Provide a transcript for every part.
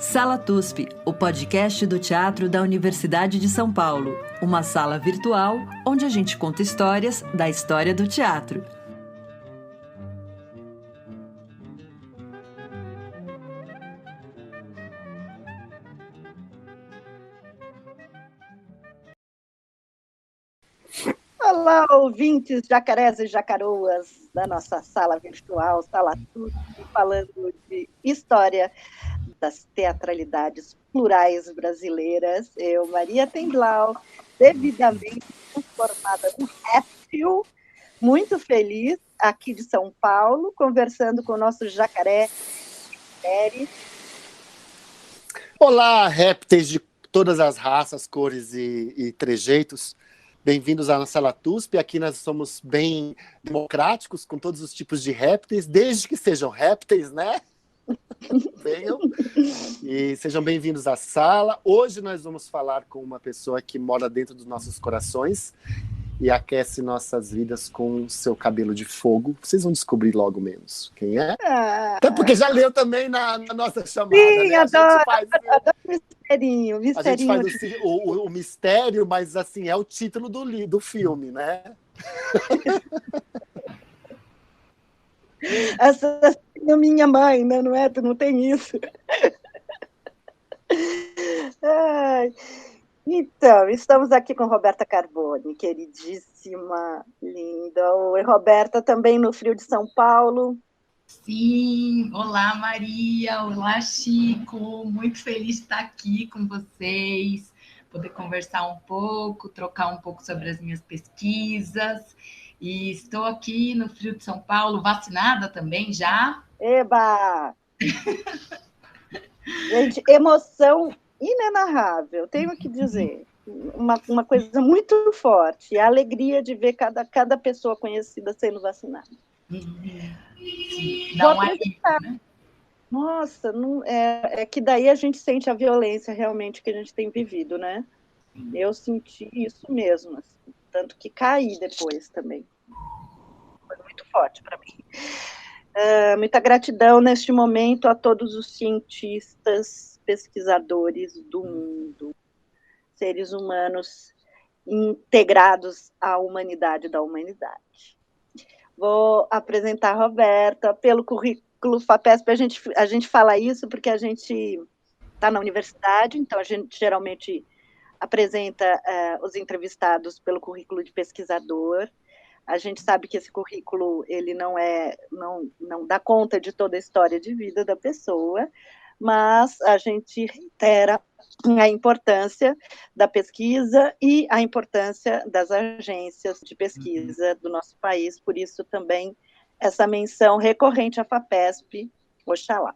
Sala TUSP, o podcast do teatro da Universidade de São Paulo. Uma sala virtual onde a gente conta histórias da história do teatro. Olá, ouvintes, jacarés e jacaroas da nossa sala virtual, Sala TUSP, falando de história das teatralidades plurais brasileiras. Eu, Maria Temblau, devidamente transformada num réptil, muito feliz, aqui de São Paulo, conversando com o nosso jacaré, Pérez. Olá, répteis de todas as raças, cores e trejeitos. Bem-vindos à Sala TUSP. Aqui nós somos bem democráticos com todos os tipos de répteis, desde que sejam répteis, né? Venham e sejam bem-vindos à sala. Hoje nós vamos falar com uma pessoa que mora dentro dos nossos corações e aquece nossas vidas com seu cabelo de fogo. Vocês vão descobrir logo menos quem é. Até porque já leu também na nossa chamada. Sim, né? adoro misterinho. A gente faz o mistério, mas assim, é o título do filme, né? Essa é minha mãe, né? Não é? Tu não tem isso. Ai. Então, estamos aqui com Roberta Carboni, queridíssima, linda. Oi, Roberta, também no frio de São Paulo. Sim, olá Maria, olá Chico, muito feliz de estar aqui com vocês, poder conversar um pouco, trocar um pouco sobre as minhas pesquisas. E estou aqui no frio de São Paulo, vacinada também já. Eba! Gente, emoção inenarrável, tenho que dizer. Uma coisa muito forte, a alegria de ver cada pessoa conhecida sendo vacinada. Sim, dá um alívio, né? Nossa, não, é que daí a gente sente a violência realmente que a gente tem vivido, né? Eu senti isso mesmo, assim, tanto que caí depois também. Foi muito forte para mim. Muita gratidão neste momento a todos os cientistas, pesquisadores do mundo, seres humanos integrados à humanidade da humanidade. Vou apresentar a Roberta pelo currículo FAPESP. A gente fala isso porque a gente está na universidade, então a gente geralmente apresenta os entrevistados pelo currículo de pesquisador. A gente sabe que esse currículo ele não dá conta de toda a história de vida da pessoa, mas a gente reitera a importância da pesquisa e a importância das agências de pesquisa do nosso país, por isso também essa menção recorrente à FAPESP, Oxalá.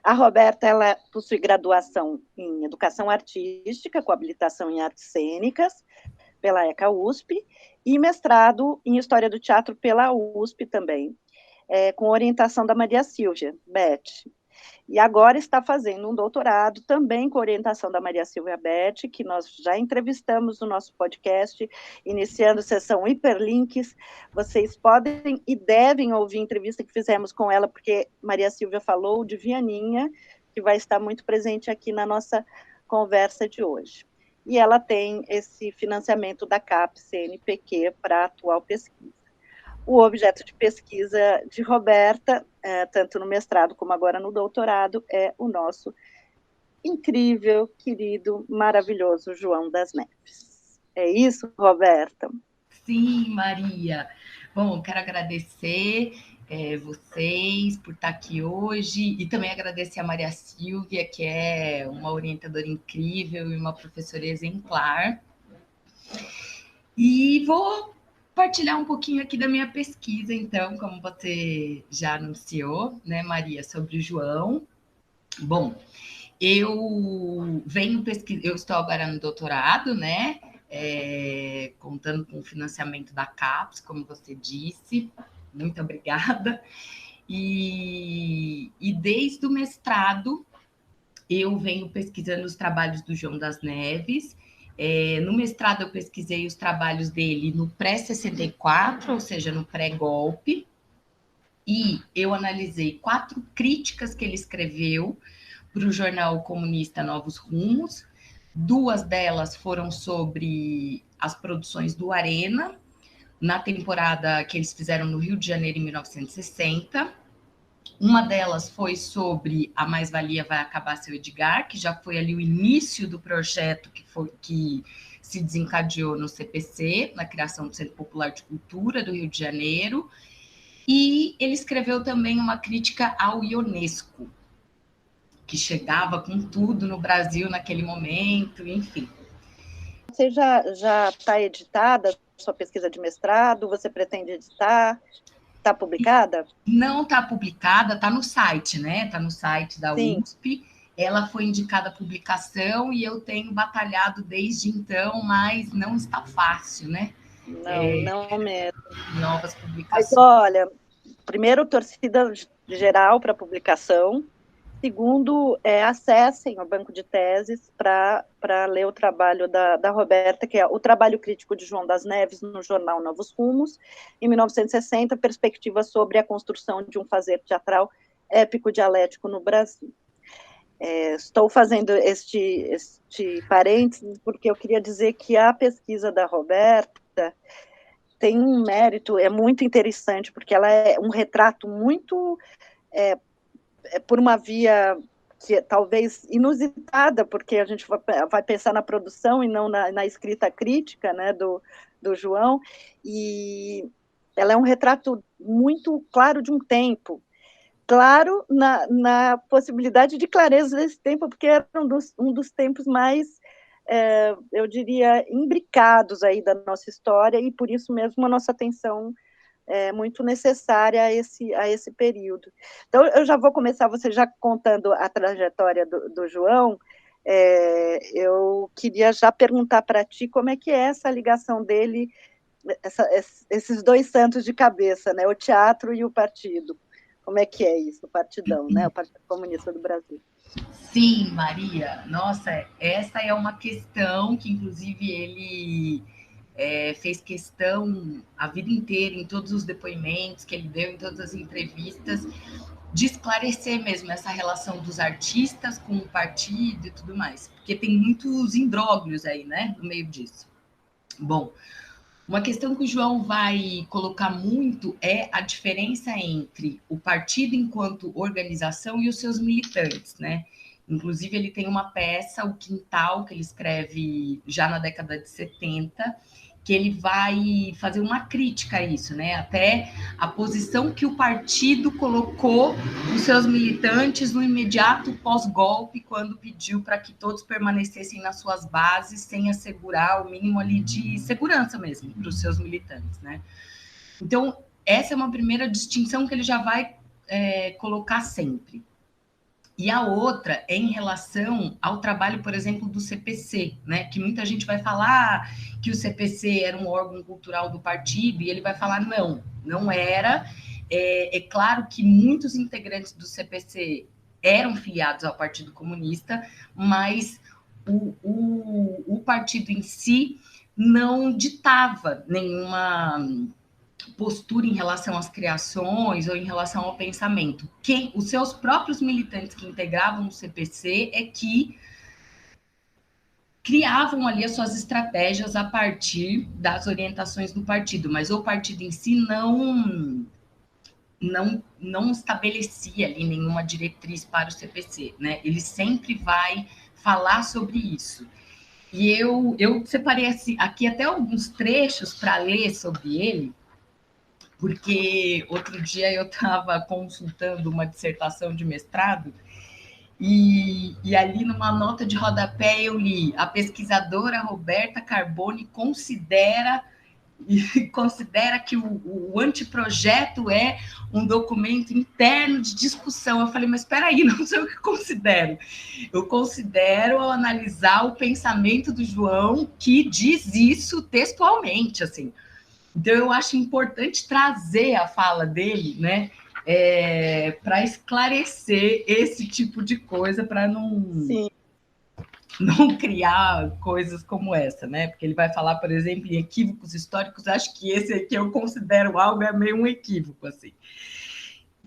A Roberta ela possui graduação em Educação Artística, com habilitação em Artes Cênicas, pela ECA USP, e mestrado em História do Teatro pela USP também, com orientação da Maria Silvia Beth. E agora está fazendo um doutorado também com orientação da Maria Silvia Beth, que nós já entrevistamos no nosso podcast, iniciando sessão Hiperlinks. Vocês podem e devem ouvir a entrevista que fizemos com ela, porque Maria Silvia falou de Vianinha, que vai estar muito presente aqui na nossa conversa de hoje. E ela tem esse financiamento da CAPES CNPq para a atual pesquisa. O objeto de pesquisa de Roberta, tanto no mestrado como agora no doutorado, é o nosso incrível, querido, maravilhoso João das Neves. É isso, Roberta? Sim, Maria. Bom, quero agradecer vocês por estar aqui hoje e também agradecer a Maria Silvia, que é uma orientadora incrível e uma professora exemplar. E vou partilhar um pouquinho aqui da minha pesquisa, então, como você já anunciou, né, Maria, sobre o João. Bom, eu estou agora no doutorado, né, contando com o financiamento da CAPES, como você disse, muito obrigada. E desde o mestrado, eu venho pesquisando os trabalhos do João das Neves. No mestrado, eu pesquisei os trabalhos dele no pré-64, ou seja, no pré-golpe, e eu analisei 4 críticas que ele escreveu para o jornal comunista Novos Rumos. 2 delas foram sobre as produções do Arena, na temporada que eles fizeram no Rio de Janeiro, em 1960. Uma delas foi sobre A Mais-Valia Vai Acabar, Seu Edgar, que já foi ali o início do projeto que se desencadeou no CPC, na criação do Centro Popular de Cultura do Rio de Janeiro. E ele escreveu também uma crítica ao Ionesco, que chegava com tudo no Brasil naquele momento, enfim. Você já está editada a sua pesquisa de mestrado? Você pretende editar? Está publicada? Não está publicada, está no site, né? Está no site da Sim. USP. Ela foi indicada à publicação e eu tenho batalhado desde então, mas não está fácil, né? Não mesmo. Novas publicações. Mas, olha, primeiro, torcida geral para publicação. Segundo, acessem o banco de teses para ler o trabalho da Roberta, que é o trabalho crítico de João das Neves no jornal Novos Rumos, em 1960, perspectiva sobre a construção de um fazer teatral épico dialético no Brasil. Estou fazendo este parênteses porque eu queria dizer que a pesquisa da Roberta tem um mérito, é muito interessante, porque ela é um retrato muito... por uma via que talvez inusitada, porque a gente vai pensar na produção e não na escrita crítica, né, do João, e ela é um retrato muito claro de um tempo, claro na possibilidade de clareza desse tempo, porque era um dos tempos mais, eu diria, imbricados aí da nossa história, e por isso mesmo a nossa atenção muito necessária a esse período. Então, eu já vou começar, você já contando a trajetória do João, eu queria já perguntar para ti como é que é essa ligação dele, esses 2 santos de cabeça, né, o teatro e o partido. Como é que é isso, o partidão, né, o Partido Comunista do Brasil? Sim, Maria. Nossa, essa é uma questão que, inclusive, ele... fez questão a vida inteira, em todos os depoimentos que ele deu, em todas as entrevistas, de esclarecer mesmo essa relação dos artistas com o partido e tudo mais, porque tem muitos imbróglios aí, né, no meio disso. Bom, uma questão que o João vai colocar muito é a diferença entre o partido enquanto organização e os seus militantes, né? Inclusive, ele tem uma peça, O Quintal, que ele escreve já na década de 70, que ele vai fazer uma crítica a isso, né? Até a posição que o partido colocou os seus militantes no imediato pós-golpe, quando pediu para que todos permanecessem nas suas bases, sem assegurar o mínimo ali de segurança mesmo para os seus militantes, né? Então, essa é uma primeira distinção que ele já vai colocar sempre. E a outra é em relação ao trabalho, por exemplo, do CPC, né? Que muita gente vai falar que o CPC era um órgão cultural do partido, e ele vai falar, não era. É claro que muitos integrantes do CPC eram filiados ao Partido Comunista, mas o partido em si não ditava nenhuma postura em relação às criações ou em relação ao pensamento. Os seus próprios militantes que integravam o CPC é que criavam ali as suas estratégias a partir das orientações do partido, mas o partido em si não estabelecia ali nenhuma diretriz para o CPC, né? Ele sempre vai falar sobre isso. E eu separei aqui até alguns trechos para ler sobre ele, porque outro dia eu estava consultando uma dissertação de mestrado e ali numa nota de rodapé eu li: a pesquisadora Roberta Carboni considera que o anteprojeto é um documento interno de discussão. Eu falei, mas espera aí, não sei o que considero. Eu considero analisar o pensamento do João, que diz isso textualmente, assim. Então, eu acho importante trazer a fala dele, né, para esclarecer esse tipo de coisa, para não criar coisas como essa, né? Porque ele vai falar, por exemplo, em equívocos históricos. Acho que esse aqui eu considero algo meio um equívoco, assim.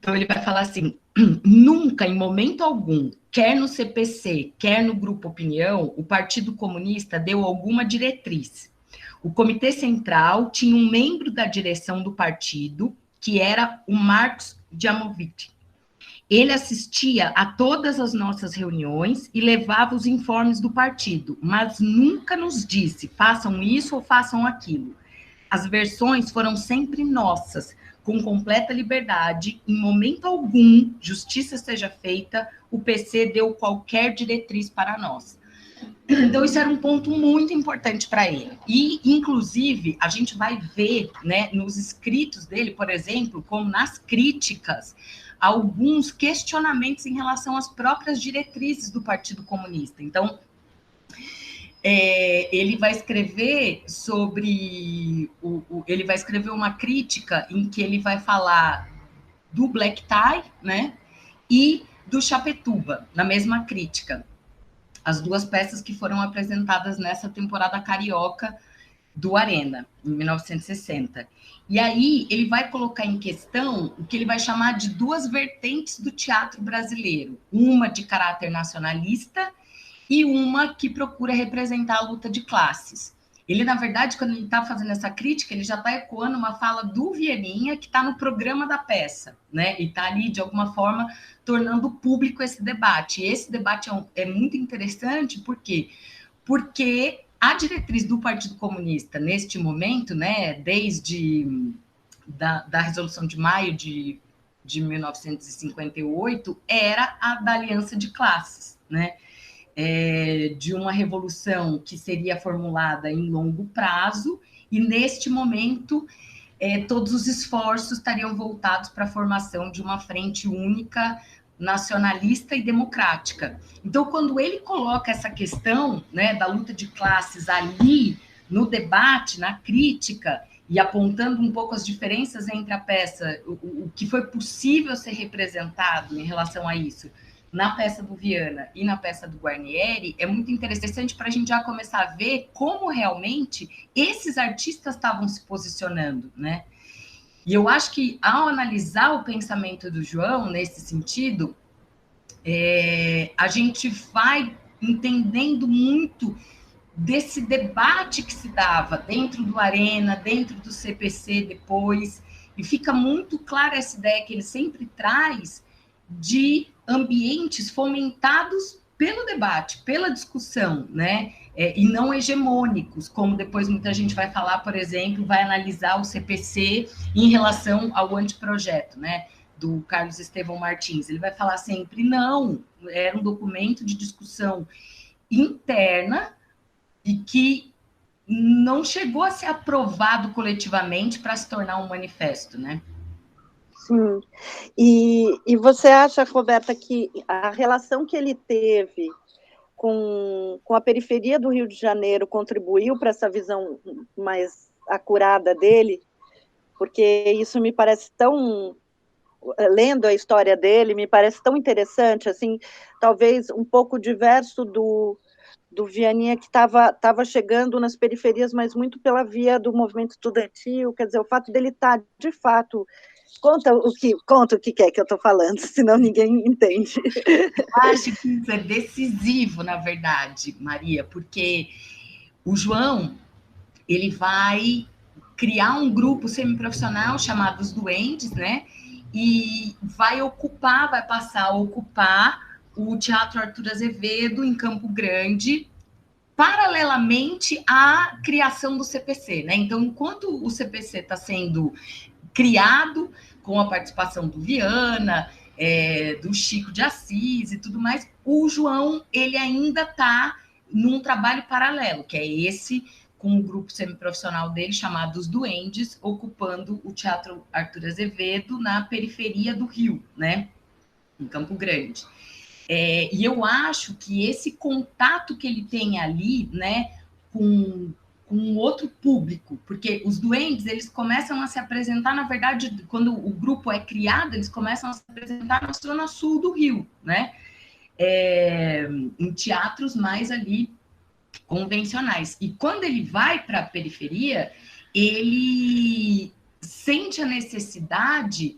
Então, ele vai falar assim: nunca, em momento algum, quer no CPC, quer no Grupo Opinião, o Partido Comunista deu alguma diretriz. O Comitê Central tinha um membro da direção do partido, que era o Marcos Djamovic. Ele assistia a todas as nossas reuniões e levava os informes do partido, mas nunca nos disse, façam isso ou façam aquilo. As versões foram sempre nossas, com completa liberdade, em momento algum, justiça seja feita, o PC deu qualquer diretriz para nós. Então, isso era um ponto muito importante para ele. E, inclusive, a gente vai ver, né, nos escritos dele, por exemplo, como nas críticas, alguns questionamentos em relação às próprias diretrizes do Partido Comunista. Então, ele vai escrever sobre... ele vai escrever uma crítica em que ele vai falar do Black Tie, né, e do Chapetuba, na mesma crítica. As duas peças que foram apresentadas nessa temporada carioca do Arena, em 1960. E aí ele vai colocar em questão o que ele vai chamar de duas vertentes do teatro brasileiro, uma de caráter nacionalista e uma que procura representar a luta de classes. Ele, na verdade, quando ele está fazendo essa crítica, ele já está ecoando uma fala do Vianinha, que está no programa da peça, né? E está ali, de alguma forma, tornando público esse debate. E esse debate é muito interessante, por quê? Porque a diretriz do Partido Comunista, neste momento, né, desde da Resolução de Maio de 1958, era a da aliança de classes, né? De uma revolução que seria formulada em longo prazo, e neste momento todos os esforços estariam voltados para a formação de uma frente única, nacionalista e democrática. Então, quando ele coloca essa questão, né, da luta de classes ali, no debate, na crítica, e apontando um pouco as diferenças entre a peça, o que foi possível ser representado em relação a isso, na peça do Viana e na peça do Guarnieri, é muito interessante para a gente já começar a ver como realmente esses artistas estavam se posicionando, né? E eu acho que, ao analisar o pensamento do João, nesse sentido, a gente vai entendendo muito desse debate que se dava dentro do Arena, dentro do CPC depois, e fica muito clara essa ideia que ele sempre traz de ambientes fomentados pelo debate, pela discussão, né? E não hegemônicos, como depois muita gente vai falar, por exemplo, vai analisar o CPC em relação ao anteprojeto, né? Do Carlos Estevão Martins. Ele vai falar sempre, não, era um documento de discussão interna e que não chegou a ser aprovado coletivamente para se tornar um manifesto, né? Sim. E você acha, Roberta, que a relação que ele teve com a periferia do Rio de Janeiro contribuiu para essa visão mais acurada dele? Porque isso me parece tão... Lendo a história dele, me parece tão interessante, assim, talvez um pouco diverso do Vianinha, que estava chegando nas periferias, mas muito pela via do movimento estudantil. Quer dizer, o fato dele estar, de fato... Conta o que é que eu estou falando, senão ninguém entende. Eu acho que isso é decisivo, na verdade, Maria, porque o João, ele vai criar um grupo semiprofissional chamado Os Duendes, né? E vai passar a ocupar o Teatro Arthur Azevedo, em Campo Grande, paralelamente à criação do CPC, né? Então, enquanto o CPC está sendo criado, com a participação do Viana, do Chico de Assis e tudo mais, o João, ele ainda está num trabalho paralelo, que é esse, com o grupo semiprofissional dele, chamado Os Duendes, ocupando o Teatro Arthur Azevedo na periferia do Rio, né? Em Campo Grande. E eu acho que esse contato que ele tem ali, né, com um outro público, porque os duendes, eles começam a se apresentar, na verdade, quando o grupo é criado, eles começam a se apresentar na zona sul do Rio, né? Em teatros mais ali convencionais. E quando ele vai para a periferia, ele sente a necessidade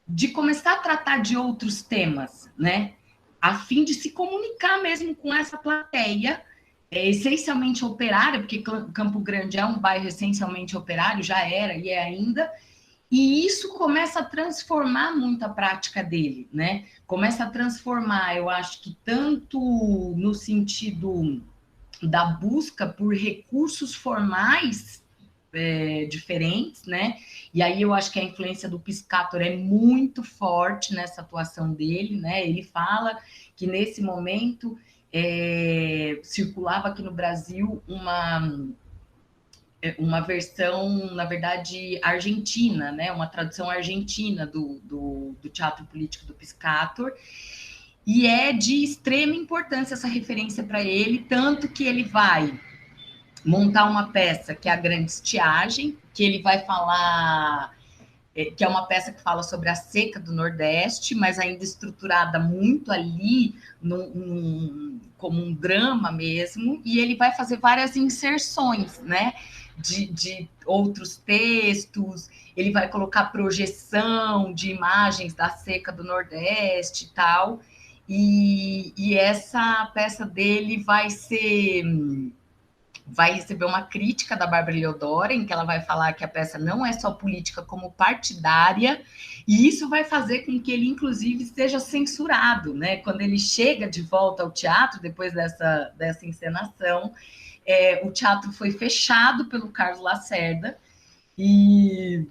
de começar a tratar de outros temas, né? A fim de se comunicar mesmo com essa plateia, essencialmente operária, porque Campo Grande é um bairro essencialmente operário, já era e é ainda, e isso começa a transformar muito a prática dele, né? Começa a transformar, eu acho que tanto no sentido da busca por recursos formais diferentes, né? E aí eu acho que a influência do Piscator é muito forte nessa atuação dele, né? Ele fala que nesse momento circulava aqui no Brasil uma versão, na verdade, argentina, né? Uma tradução argentina do teatro político do Piscator, e é de extrema importância essa referência para ele, tanto que ele vai montar uma peça que é a Grande Estiagem, que ele vai falar, que é uma peça que fala sobre a seca do Nordeste, mas ainda estruturada muito ali como um drama mesmo, e ele vai fazer várias inserções, né? De outros textos, ele vai colocar projeção de imagens da seca do Nordeste e tal, e essa peça dele vai receber uma crítica da Bárbara Leodora, em que ela vai falar que a peça não é só política, como partidária, e isso vai fazer com que ele, inclusive, seja censurado, né? Quando ele chega de volta ao teatro, depois dessa encenação, o teatro foi fechado pelo Carlos Lacerda, e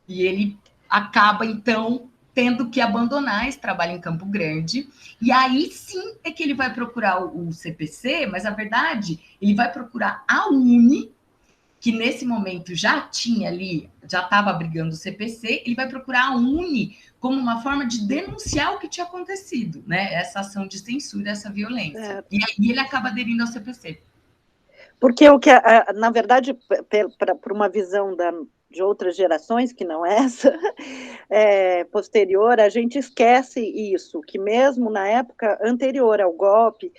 ele acaba, então, tendo que abandonar esse trabalho em Campo Grande, e aí sim é que ele vai procurar o CPC, mas, na verdade, ele vai procurar a UNE, que nesse momento já tinha ali, já estava abrigando o CPC, ele vai procurar a UNE como uma forma de denunciar o que tinha acontecido, né? Essa ação de censura, essa violência. E aí ele acaba aderindo ao CPC. Porque na verdade, para uma visão de outras gerações, que não essa, posterior, a gente esquece isso, que mesmo na época anterior ao golpe,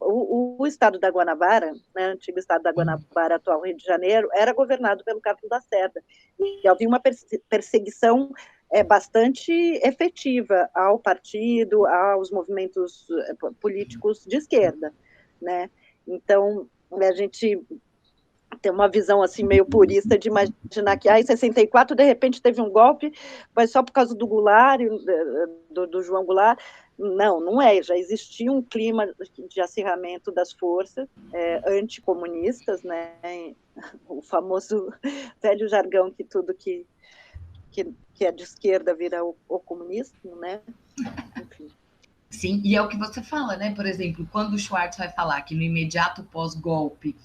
o estado da Guanabara, né, antigo estado da Guanabara, atual Rio de Janeiro, era governado pelo Carlos Lacerda, e havia uma perseguição bastante efetiva ao partido, aos movimentos políticos de esquerda, né? Então, a gente tem uma visão assim meio purista de imaginar que em 64 de repente teve um golpe, mas só por causa do Goulart, do João Goulart. Não é, já existia um clima de acirramento das forças anticomunistas, né? O famoso velho jargão que tudo que é de esquerda vira o comunismo, né? Enfim. Sim, e é o que você fala, né? Por exemplo, quando o Schwartz vai falar que no imediato pós-golpe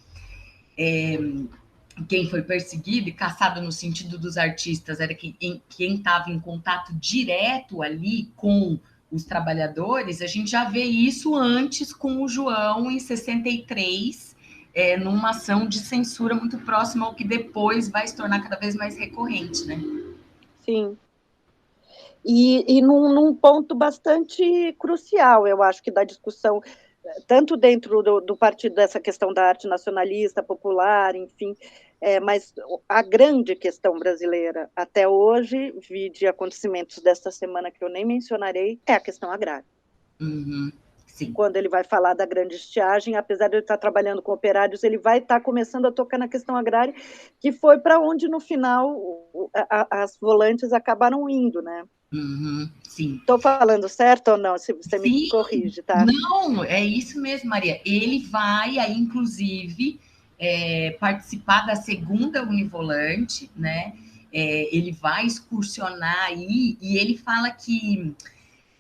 quem foi perseguido e caçado no sentido dos artistas era quem estava em contato direto ali com os trabalhadores, a gente já vê isso antes com o João, em 63, numa ação de censura muito próxima ao que depois vai se tornar cada vez mais recorrente, né? Sim. E num ponto bastante crucial, eu acho que da discussão, tanto dentro do partido, dessa questão da arte nacionalista, popular, enfim, mas a grande questão brasileira até hoje, de acontecimentos desta semana que eu nem mencionarei, é a questão agrária. Uhum, sim. Quando ele vai falar da grande estiagem, apesar de ele estar trabalhando com operários, ele vai estar começando a tocar na questão agrária, que foi para onde, no final, as volantes acabaram indo, né? Uhum, sim. Estou falando certo ou não? Se você me corrige, tá? Não, é isso mesmo, Maria. Ele vai, aí, inclusive, participar da segunda Univolante, né? Ele vai excursionar aí, e ele fala que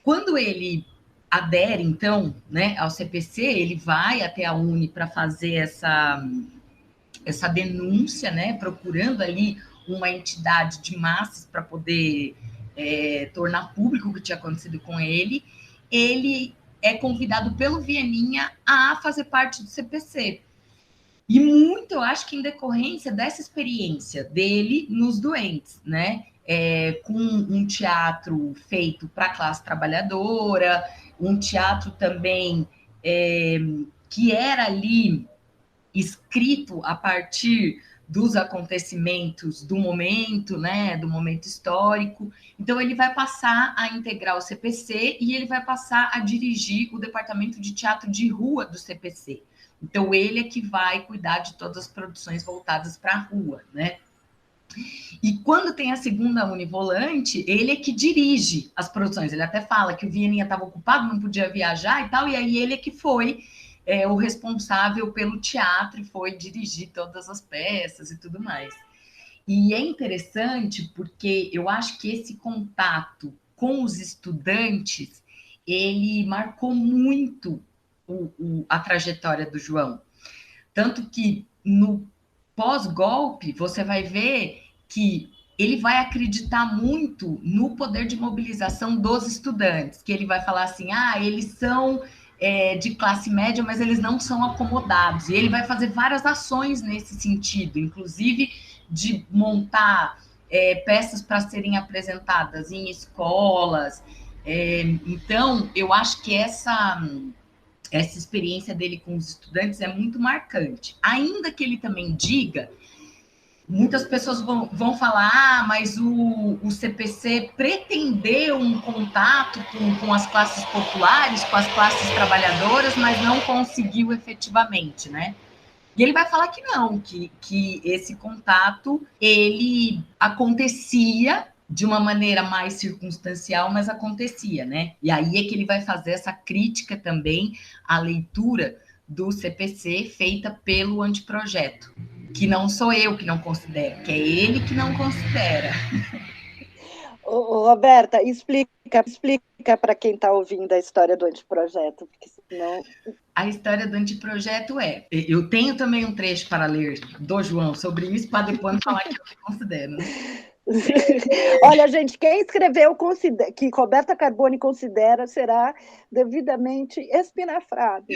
quando ele adere, então, né, ao CPC, ele vai até a Uni para fazer essa denúncia, né? Procurando ali uma entidade de massas para poder tornar público o que tinha acontecido com ele. Ele é convidado pelo Vieninha a fazer parte do CPC. E muito, eu acho que em decorrência dessa experiência dele nos doentes, né? Com um teatro feito para a classe trabalhadora, um teatro também que era ali escrito a partir dos acontecimentos do momento, né, do momento histórico. Então, ele vai passar a integrar o CPC e ele vai passar a dirigir o departamento de teatro de rua do CPC. Então, ele é que vai cuidar de todas as produções voltadas para a rua, né? E quando tem a segunda univolante, ele é que dirige as produções. Ele até fala que o Vieninha estava ocupado, não podia viajar e tal, e aí ele é que foi o responsável pelo teatro e foi dirigir todas as peças e tudo mais. E é interessante porque eu acho que esse contato com os estudantes, ele marcou muito a trajetória do João. Tanto que no pós-golpe, você vai ver que ele vai acreditar muito no poder de mobilização dos estudantes, que ele vai falar assim, eles são de classe média, mas eles não são acomodados. E ele vai fazer várias ações nesse sentido, inclusive de montar peças para serem apresentadas em escolas. Então, eu acho que essa experiência dele com os estudantes é muito marcante. Ainda que ele também diga, muitas pessoas vão falar, mas o CPC pretendeu um contato com as classes populares, com as classes trabalhadoras, mas não conseguiu efetivamente, né? E ele vai falar que não, que esse contato, ele acontecia de uma maneira mais circunstancial, mas acontecia, né? E aí é que ele vai fazer essa crítica também à leitura do CPC feita pelo anteprojeto, que não sou eu que não considero, que é ele que não considera. Roberta, explica para quem está ouvindo a história do anteprojeto, porque senão... A história do anteprojeto eu tenho também um trecho para ler do João sobre isso, para depois falar que eu me considero, né? Olha, gente, quem escreveu que Roberta Carboni considera será devidamente espinafrado.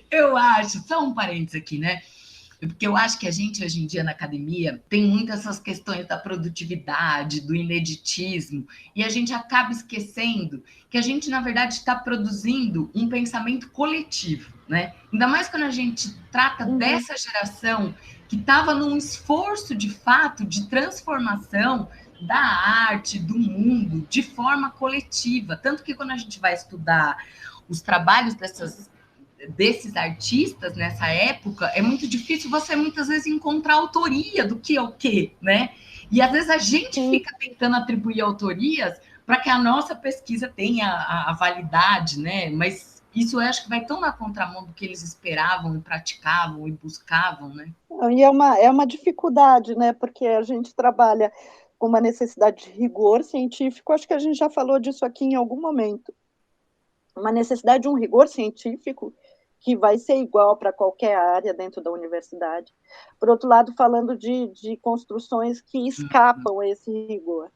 Eu acho, só um parênteses aqui, né? Porque eu acho que a gente, hoje em dia, na academia, tem muitas essas questões da produtividade, do ineditismo, e a gente acaba esquecendo que a gente, na verdade, está produzindo um pensamento coletivo, né? Ainda mais quando a gente trata dessa geração que estava num esforço, de fato, de transformação da arte, do mundo, de forma coletiva. Tanto que quando a gente vai estudar os trabalhos desses artistas nessa época, é muito difícil você muitas vezes encontrar autoria do que é o quê, né? E às vezes a gente fica tentando atribuir autorias para que a nossa pesquisa tenha a validade, né? Mas isso eu acho que vai tão na contramão do que eles esperavam e praticavam e buscavam, né? E é uma dificuldade, né? Porque a gente trabalha com uma necessidade de rigor científico, acho que a gente já falou disso aqui em algum momento. Uma necessidade de um rigor científico que vai ser igual para qualquer área dentro da universidade. Por outro lado, falando de construções que escapam a esse rigor.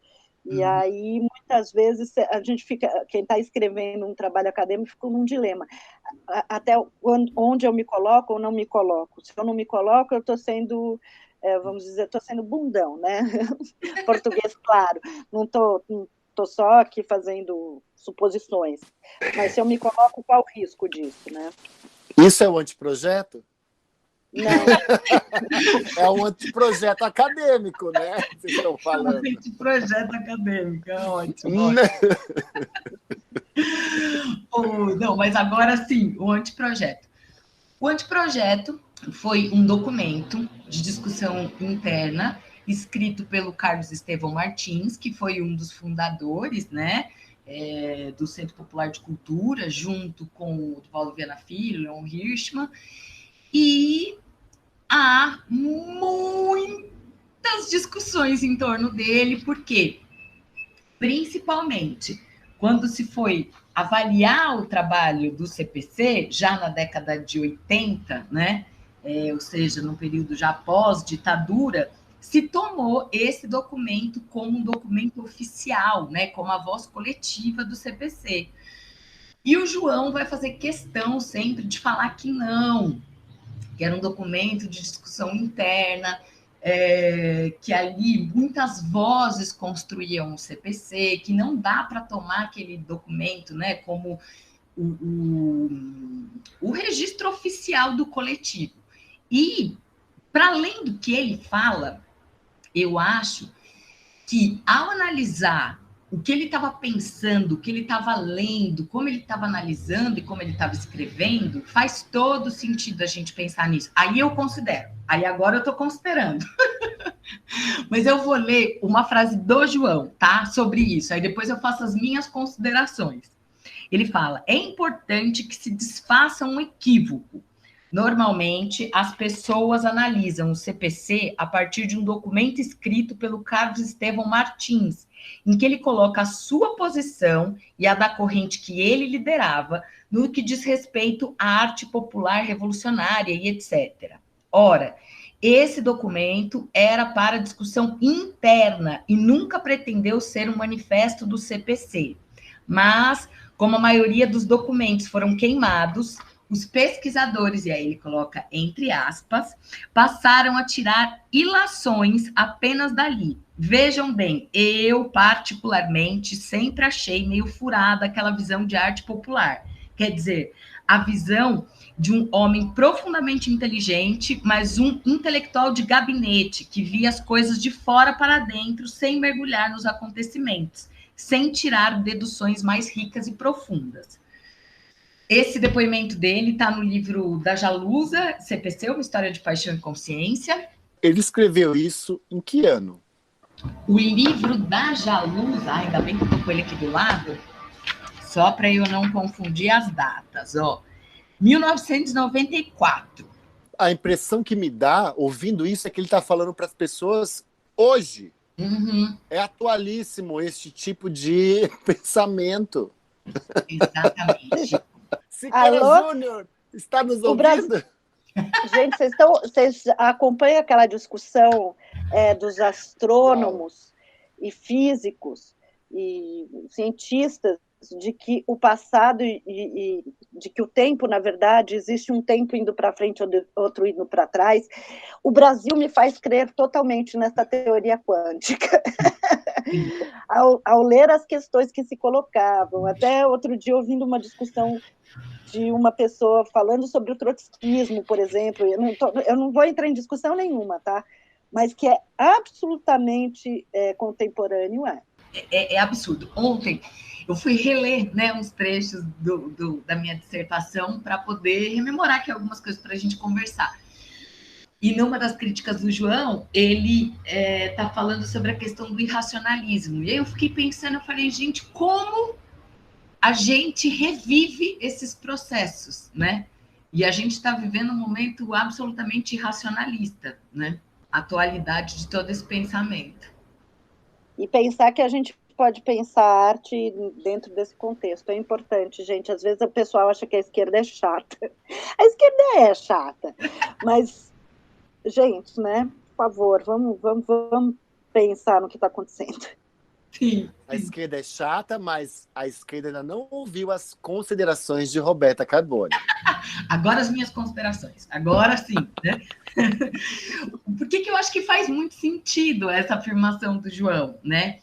E aí, muitas vezes, a gente fica, quem está escrevendo um trabalho acadêmico fica num dilema. Até onde eu me coloco ou não me coloco. Se eu não me coloco, eu estou sendo, vamos dizer, estou sendo bundão, né? Português, claro. Não estou só aqui fazendo suposições. Mas se eu me coloco, qual o risco disso, né? Isso é o anteprojeto? Não. É um anteprojeto acadêmico, né? Vocês estão falando. É um anteprojeto acadêmico, é ótimo. Não, mas agora sim, o anteprojeto. O anteprojeto foi um documento de discussão interna escrito pelo Carlos Estevão Martins, que foi um dos fundadores, né, do Centro Popular de Cultura, junto com o Paulo Viana Filho, Leon Hirschman, e há muitas discussões em torno dele, porque, principalmente, quando se foi avaliar o trabalho do CPC, já na década de 80, né, ou seja, no período já pós-ditadura, se tomou esse documento como um documento oficial, né, como a voz coletiva do CPC. E o João vai fazer questão sempre de falar que não, que era um documento de discussão interna, que ali muitas vozes construíam o CPC, que não dá para tomar aquele documento, né, como o registro oficial do coletivo. E para além do que ele fala, eu acho que ao analisar o que ele estava pensando, o que ele estava lendo, como ele estava analisando e como ele estava escrevendo, faz todo sentido a gente pensar nisso. Aí eu considero, aí agora eu estou considerando. Mas eu vou ler uma frase do João, tá? Sobre isso. Aí depois eu faço as minhas considerações. Ele fala: é importante que se desfaça um equívoco. Normalmente, as pessoas analisam o CPC a partir de um documento escrito pelo Carlos Estevão Martins, em que ele coloca a sua posição e a da corrente que ele liderava no que diz respeito à arte popular revolucionária e etc. Ora, esse documento era para discussão interna e nunca pretendeu ser um manifesto do CPC. Mas, como a maioria dos documentos foram queimados, os pesquisadores, e aí ele coloca entre aspas, passaram a tirar ilações apenas dali. Vejam bem, eu particularmente sempre achei meio furada aquela visão de arte popular. Quer dizer, a visão de um homem profundamente inteligente, mas um intelectual de gabinete, que via as coisas de fora para dentro, sem mergulhar nos acontecimentos, sem tirar deduções mais ricas e profundas. Esse depoimento dele está no livro da Jalusa, CPC, Uma História de Paixão e Consciência. Ele escreveu isso em que ano? O livro da Jalusa, ainda bem que eu estou com ele aqui do lado, só para eu não confundir as datas, ó. 1994. A impressão que me dá, ouvindo isso, é que ele está falando para as pessoas hoje. Uhum. É atualíssimo este tipo de pensamento. Exatamente. Siqueira Júnior, está nos ouvindo? Gente, vocês acompanham aquela discussão dos astrônomos e físicos e cientistas de que o passado e de que o tempo, na verdade, existe um tempo indo para frente, outro indo para trás. O Brasil me faz crer totalmente nessa teoria quântica. ao ler as questões que se colocavam. Até outro dia, ouvindo uma discussão de uma pessoa falando sobre o trotskismo, por exemplo, eu não vou entrar em discussão nenhuma, tá? Mas que é absolutamente contemporâneo, É absurdo. Ontem eu fui reler, né, uns trechos da minha dissertação para poder rememorar aqui algumas coisas para a gente conversar. E numa das críticas do João, ele está falando sobre a questão do irracionalismo. E aí eu fiquei pensando, eu falei, gente, como a gente revive esses processos, né? E a gente está vivendo um momento absolutamente irracionalista, né? A atualidade de todo esse pensamento. E pensar que a gente pode pensar a arte dentro desse contexto é importante, gente. Às vezes o pessoal acha que a esquerda é chata. A esquerda é chata, mas, gente, né? Por favor, vamos pensar no que está acontecendo. Sim. A esquerda é chata, mas a esquerda ainda não ouviu as considerações de Roberta Carbone. Agora as minhas considerações. Agora sim, né? Por que eu acho que faz muito sentido essa afirmação do João, né?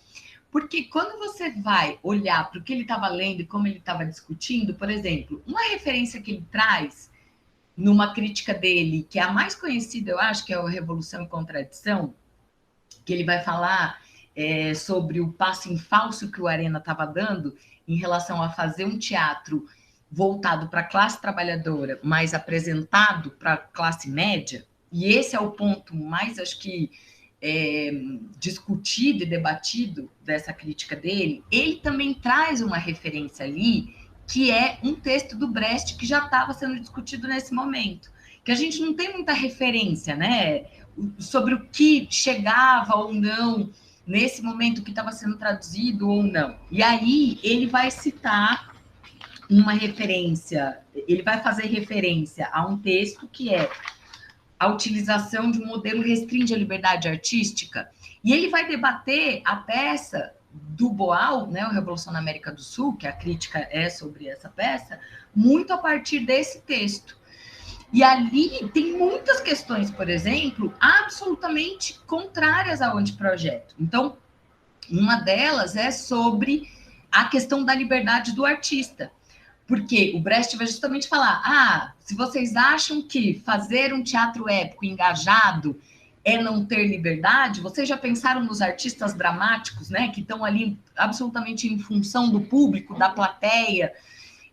Porque quando você vai olhar para o que ele estava lendo e como ele estava discutindo, por exemplo, uma referência que ele traz numa crítica dele, que é a mais conhecida, eu acho, que é o Revolução e Contradição, que ele vai falar sobre o passo em falso que o Arena estava dando em relação a fazer um teatro voltado para a classe trabalhadora, mas apresentado para a classe média, e esse é o ponto mais, acho que, discutido e debatido dessa crítica dele. Ele também traz uma referência ali, que é um texto do Brecht que já estava sendo discutido nesse momento, que a gente não tem muita referência, né, sobre o que chegava ou não nesse momento que estava sendo traduzido ou não. E aí ele vai citar uma referência, ele vai fazer referência a um texto que é a utilização de um modelo restringe a liberdade artística, e ele vai debater a peça do Boal, né, o Revolução na América do Sul, que a crítica é sobre essa peça, muito a partir desse texto. E ali tem muitas questões, por exemplo, absolutamente contrárias ao anteprojeto. Então, uma delas é sobre a questão da liberdade do artista. Porque o Brecht vai justamente falar, se vocês acham que fazer um teatro épico engajado é não ter liberdade, vocês já pensaram nos artistas dramáticos, né, que estão ali absolutamente em função do público, da plateia,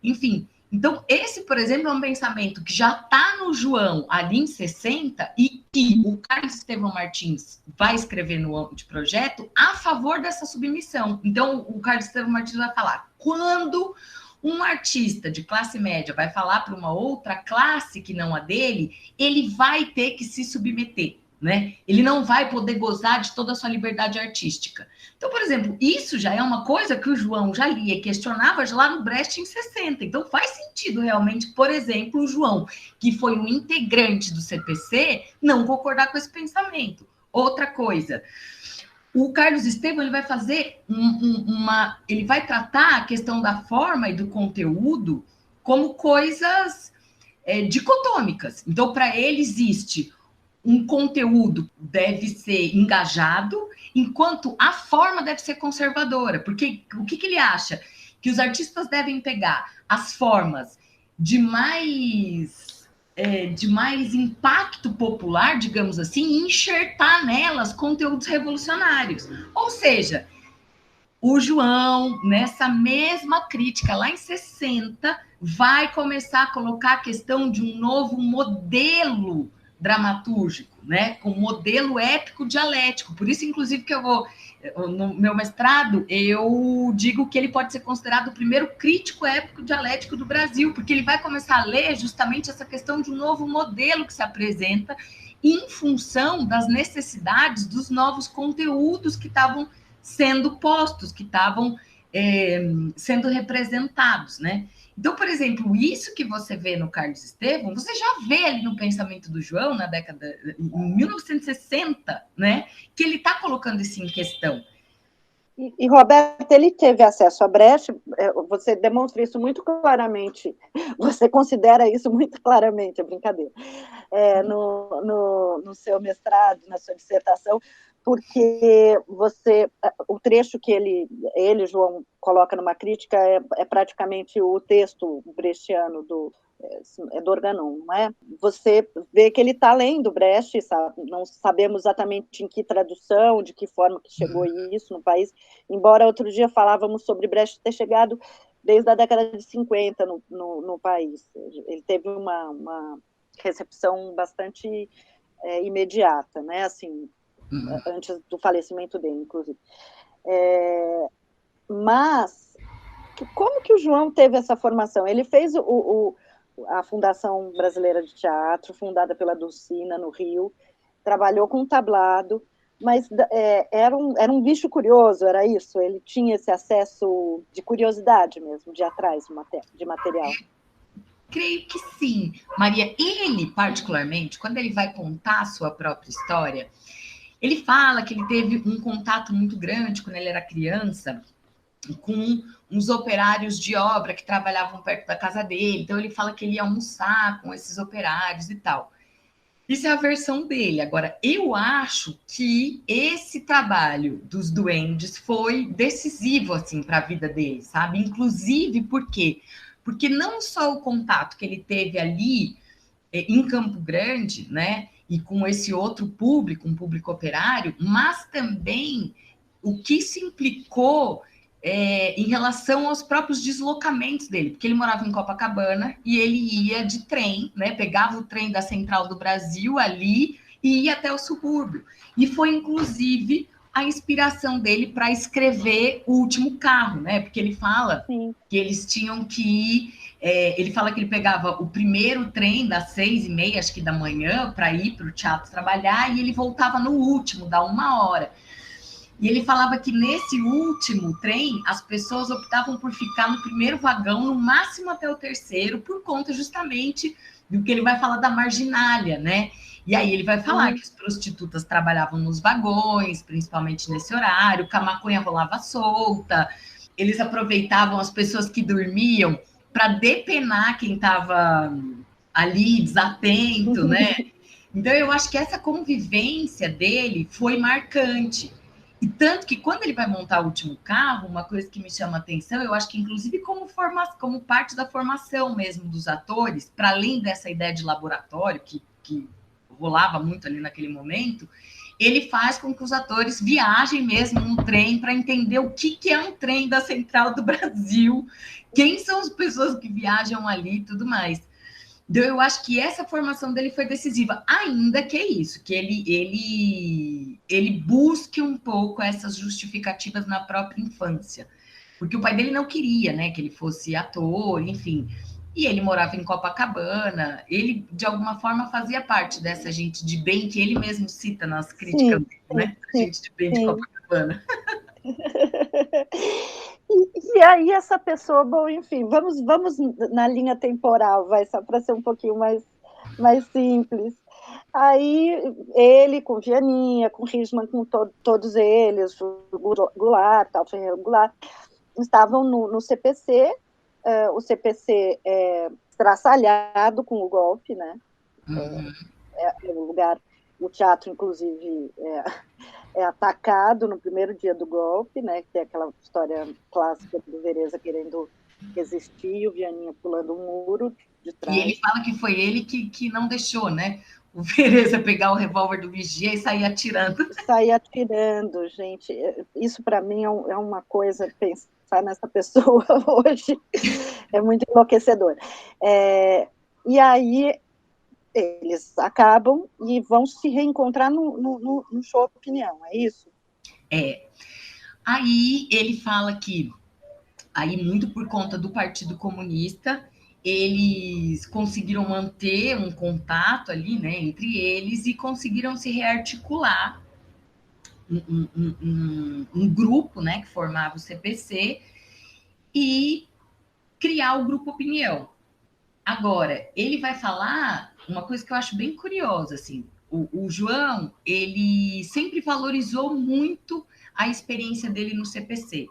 enfim. Então, esse, por exemplo, é um pensamento que já está no João, ali em 60, e que o Carlos Estevão Martins vai escrever no anteprojeto a favor dessa submissão. Então, o Carlos Estevão Martins vai falar, quando um artista de classe média vai falar para uma outra classe que não a dele, ele vai ter que se submeter, né? Ele não vai poder gozar de toda a sua liberdade artística. Então, por exemplo, isso já é uma coisa que o João já lia e questionava lá no Brecht em 60. Então, faz sentido realmente, por exemplo, o João, que foi um integrante do CPC, não concordar com esse pensamento. Outra coisa, o Carlos Estevão ele vai fazer ele vai tratar a questão da forma e do conteúdo como coisas dicotômicas. Então, para ele existe um conteúdo deve ser engajado, enquanto a forma deve ser conservadora. Porque o que ele acha? Que os artistas devem pegar as formas de mais impacto popular, digamos assim, e enxertar nelas conteúdos revolucionários. Ou seja, o João, nessa mesma crítica, lá em 60, vai começar a colocar a questão de um novo modelo dramatúrgico, né? Com modelo épico dialético. Por isso, inclusive, que no meu mestrado, eu digo que ele pode ser considerado o primeiro crítico épico dialético do Brasil, porque ele vai começar a ler justamente essa questão de um novo modelo que se apresenta em função das necessidades dos novos conteúdos que estavam sendo postos, que estavam sendo representados, né? Então, por exemplo, isso que você vê no Carlos Estevão, você já vê ali no pensamento do João, em 1960, né? Que ele está colocando isso em questão. E Roberto, ele teve acesso a Brecht, você demonstra isso muito claramente, você considera isso muito claramente, é brincadeira, no seu mestrado, na sua dissertação, porque o trecho que ele, João, coloca numa crítica é praticamente o texto brechtiano do Organon, não é? Você vê que ele está lendo Brecht, sabe? Não sabemos exatamente em que tradução, de que forma que chegou isso no país, embora outro dia falávamos sobre Brecht ter chegado desde a década de 50 no país. Ele teve uma recepção bastante imediata, né? Assim, antes do falecimento dele, inclusive. Mas, como que o João teve essa formação? Ele fez a Fundação Brasileira de Teatro, fundada pela Dulcina, no Rio, trabalhou com tablado, mas era um bicho curioso, era isso? Ele tinha esse acesso de curiosidade mesmo, de ir atrás de material? Creio que sim, Maria. Ele, particularmente, quando ele vai contar a sua própria história, ele fala que ele teve um contato muito grande quando ele era criança com uns operários de obra que trabalhavam perto da casa dele. Então, ele fala que ele ia almoçar com esses operários e tal. Isso é a versão dele. Agora, eu acho que esse trabalho dos duendes foi decisivo, assim, para a vida dele, sabe? Inclusive, por quê? Porque não só o contato que ele teve ali em Campo Grande, né? E com esse outro público, um público operário, mas também o que isso implicou em relação aos próprios deslocamentos dele, porque ele morava em Copacabana e ele ia de trem, né? Pegava o trem da Central do Brasil ali e ia até o subúrbio. E foi, inclusive, a inspiração dele para escrever O Último Carro, né? Porque ele fala que eles tinham que ir. Ele fala que ele pegava o primeiro trem das 6h30, acho que da manhã, para ir para o teatro trabalhar, e ele voltava no último, da 1h. E ele falava que nesse último trem, as pessoas optavam por ficar no primeiro vagão, no máximo até o terceiro, por conta justamente do que ele vai falar da marginália, né? E aí ele vai falar que as prostitutas trabalhavam nos vagões, principalmente nesse horário, que a maconha rolava solta, eles aproveitavam as pessoas que dormiam para depenar quem estava ali desatento, né? Então, eu acho que essa convivência dele foi marcante. E tanto que quando ele vai montar o último carro, uma coisa que me chama a atenção, eu acho que inclusive como parte da formação mesmo dos atores, para além dessa ideia de laboratório que rolava muito ali naquele momento, ele faz com que os atores viajem mesmo num trem para entender o que é um trem da Central do Brasil, quem são as pessoas que viajam ali e tudo mais. Então, eu acho que essa formação dele foi decisiva, ainda que é isso, que ele busque um pouco essas justificativas na própria infância. Porque o pai dele não queria, né, que ele fosse ator, enfim. E ele morava em Copacabana, ele, de alguma forma, fazia parte dessa gente de bem que ele mesmo cita nas críticas, né? A gente de bem de Copacabana. E aí essa pessoa, bom, enfim, vamos na linha temporal, vai, só para ser um pouquinho mais simples. Aí ele com Vianinha, com Richman, com todos eles, o Goulart, tal, Ferreira Goulart, estavam no CPC, o CPC estraçalhado com o golpe, né? É o lugar, o teatro, inclusive, é atacado no primeiro dia do golpe, né? Que é aquela história clássica do Vereza querendo resistir e o Vianinha pulando um muro de trás. E ele fala que foi ele que não deixou, né? O Vereza pegar o revólver do vigia e sair atirando. Sair atirando, gente. Isso, para mim, é uma coisa, pensar nessa pessoa hoje é muito enlouquecedor. E aí eles acabam e vão se reencontrar no show Opinião, é isso? Aí ele fala que, aí muito por conta do Partido Comunista, eles conseguiram manter um contato ali, né, entre eles e conseguiram se rearticular um grupo, né, que formava o CPC e criar o Grupo Opinião. Agora, ele vai falar uma coisa que eu acho bem curiosa, assim, o João, ele sempre valorizou muito a experiência dele no CPC.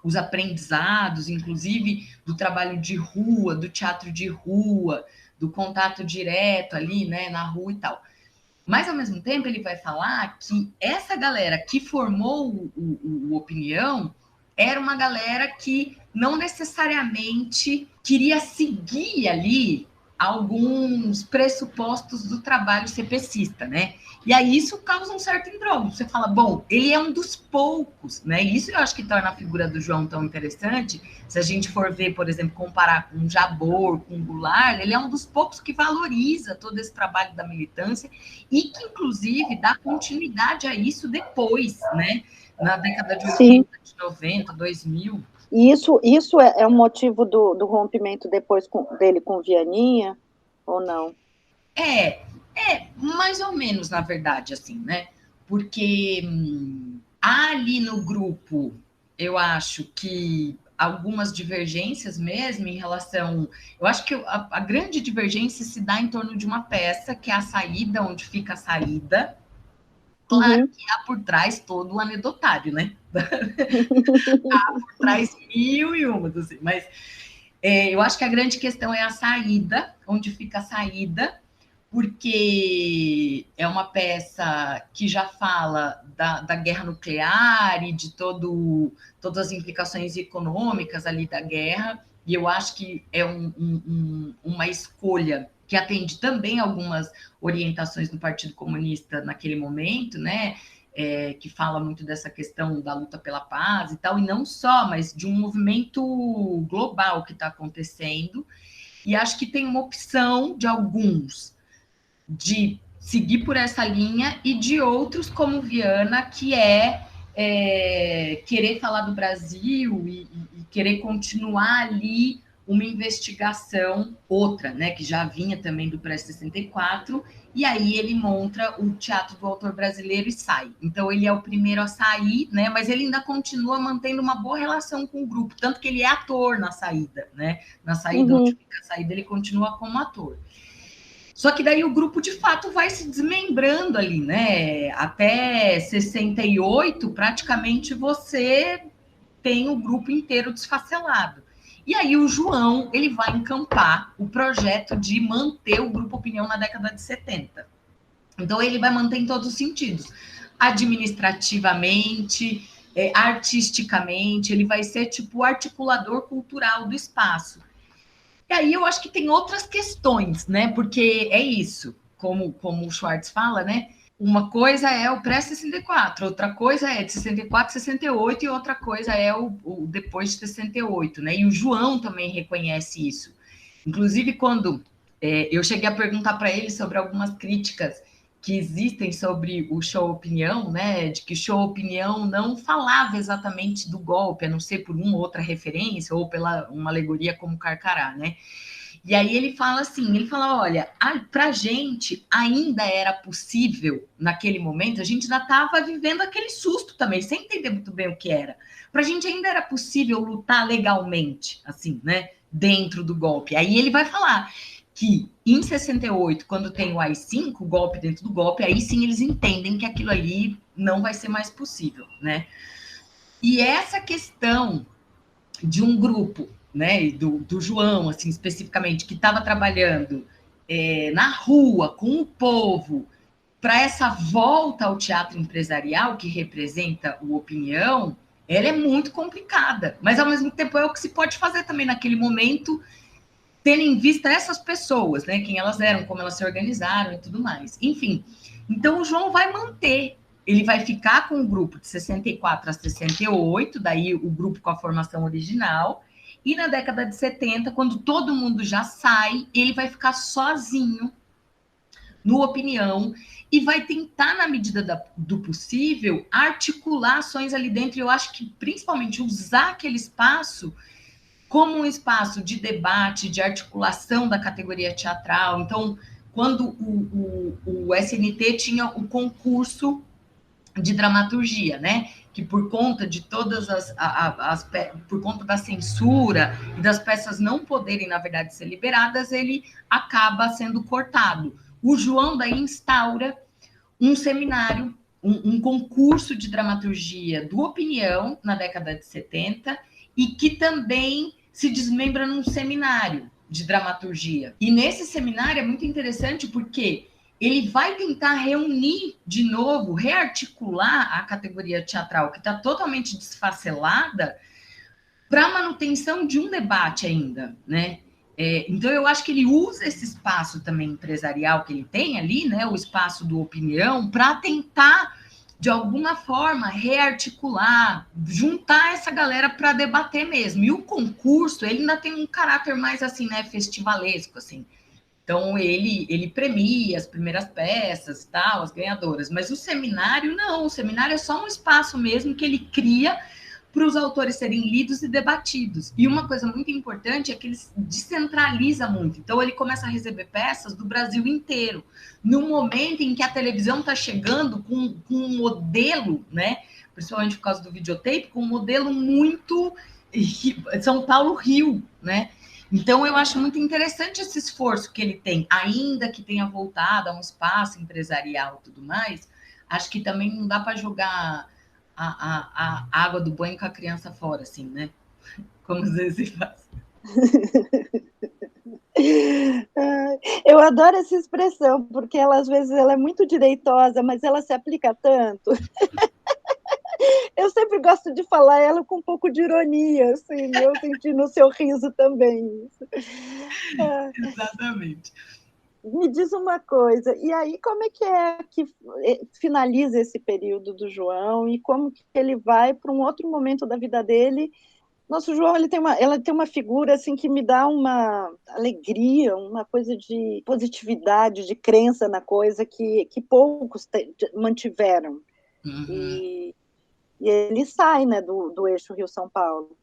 Os aprendizados, inclusive, do trabalho de rua, do teatro de rua, do contato direto ali, né, na rua e tal. Mas, ao mesmo tempo, ele vai falar que essa galera que formou o Opinião era uma galera que não necessariamente queria seguir ali alguns pressupostos do trabalho CPCista, né? E aí isso causa um certo imbróglio. Você fala, bom, ele é um dos poucos, né? E isso eu acho que torna a figura do João tão interessante. Se a gente for ver, por exemplo, comparar com o Jabor, com o Goulart, ele é um dos poucos que valoriza todo esse trabalho da militância e que, inclusive, dá continuidade a isso depois, né? Na década de 80, de 90, 2000. E isso é um motivo do rompimento depois dele com Vianinha, ou não? Mais ou menos, na verdade, assim, né? Porque ali no grupo, eu acho que algumas divergências mesmo em relação... Eu acho que a grande divergência se dá em torno de uma peça, que é a saída, onde fica a saída. Claro que há por trás todo o anedotário, né? Há por trás mil e uma, assim. Mas eu acho que a grande questão é a saída, onde fica a saída, porque é uma peça que já fala da guerra nuclear e de todas as implicações econômicas ali da guerra, e eu acho que é uma escolha que atende também algumas orientações do Partido Comunista naquele momento, né? Que fala muito dessa questão da luta pela paz e tal, e não só, mas de um movimento global que está acontecendo, e acho que tem uma opção de alguns de seguir por essa linha e de outros, como Viana, que querer falar do Brasil e querer continuar ali uma investigação, outra, né, que já vinha também do pré-64, e aí ele monta o Teatro do Autor Brasileiro e sai. Então ele é o primeiro a sair, né, mas ele ainda continua mantendo uma boa relação com o grupo, tanto que ele é ator na saída, né, na saída, onde fica a saída, ele continua como ator. Só que daí o grupo, de fato, vai se desmembrando ali, né, até 68, praticamente você tem o grupo inteiro desfacelado. E aí o João, ele vai encampar o projeto de manter o Grupo Opinião na década de 70. Então ele vai manter em todos os sentidos. administrativamente, artisticamente, ele vai ser tipo o articulador cultural do espaço. E aí eu acho que tem outras questões, né? Porque é isso, como o Schwartz fala, né? Uma coisa é o pré-64, outra coisa é de 64, 68 e outra coisa é o depois de 68, né? E o João também reconhece isso. Inclusive, quando eu cheguei a perguntar para ele sobre algumas críticas que existem sobre o Show Opinião, né? De que Show Opinião não falava exatamente do golpe, a não ser por uma ou outra referência ou pela uma alegoria como Carcará, né? E aí ele fala assim, olha, para a gente ainda era possível, naquele momento, a gente ainda estava vivendo aquele susto também, sem entender muito bem o que era. Para a gente ainda era possível lutar legalmente, assim, né, dentro do golpe. Aí ele vai falar que em 68, quando tem o AI-5, o golpe dentro do golpe, aí sim eles entendem que aquilo ali não vai ser mais possível, né? E essa questão de um grupo, né, do João, assim, especificamente, que estava trabalhando na rua, com o povo, para essa volta ao teatro empresarial, que representa o Opinião, ela é muito complicada, mas, ao mesmo tempo, é o que se pode fazer também naquele momento, tendo em vista essas pessoas, né, quem elas eram, como elas se organizaram e tudo mais. Enfim, então o João vai manter, ele vai ficar com o grupo de 64 a 68, daí o grupo com a formação original, e na década de 70, quando todo mundo já sai, ele vai ficar sozinho no Opinião e vai tentar, na medida do possível, articular ações ali dentro. E eu acho que, principalmente, usar aquele espaço como um espaço de debate, de articulação da categoria teatral. Então, quando o SNT tinha o concurso de dramaturgia, né? Que por conta de todas por conta da censura e das peças não poderem, na verdade, ser liberadas, ele acaba sendo cortado. O João daí instaura um seminário, um concurso de dramaturgia do Opinião na década de 70 e que também se desmembra num seminário de dramaturgia. E nesse seminário é muito interessante porque ele vai tentar reunir de novo, rearticular a categoria teatral, que está totalmente desfacelada, para a manutenção de um debate ainda, né? Então, eu acho que ele usa esse espaço também empresarial que ele tem ali, né? O espaço do Opinião, para tentar, de alguma forma, rearticular, juntar essa galera para debater mesmo. E o concurso, ele ainda tem um caráter mais, assim, né, festivalesco, assim. Então, ele premia as primeiras peças, tal, as ganhadoras. Mas o seminário, não. O seminário é só um espaço mesmo que ele cria para os autores serem lidos e debatidos. E uma coisa muito importante é que ele descentraliza muito. Então, ele começa a receber peças do Brasil inteiro. No momento em que a televisão está chegando com um modelo, né, principalmente por causa do videotape, com um modelo muito São Paulo-Rio, né? Então, eu acho muito interessante esse esforço que ele tem, ainda que tenha voltado a um espaço empresarial e tudo mais, acho que também não dá para jogar a água do banho com a criança fora, assim, né? Como às vezes se faz. Eu adoro essa expressão, porque ela, às vezes, ela é muito direitosa, mas ela se aplica tanto. Eu sempre gosto de falar ela com um pouco de ironia, assim, eu senti no seu riso também. Exatamente. Me diz uma coisa, e aí como é que finaliza esse período do João e como que ele vai para um outro momento da vida dele? Nosso João, ela tem uma figura assim que me dá uma alegria, uma coisa de positividade, de crença na coisa que poucos mantiveram. Uhum. E ele sai, né, do eixo Rio-São Paulo.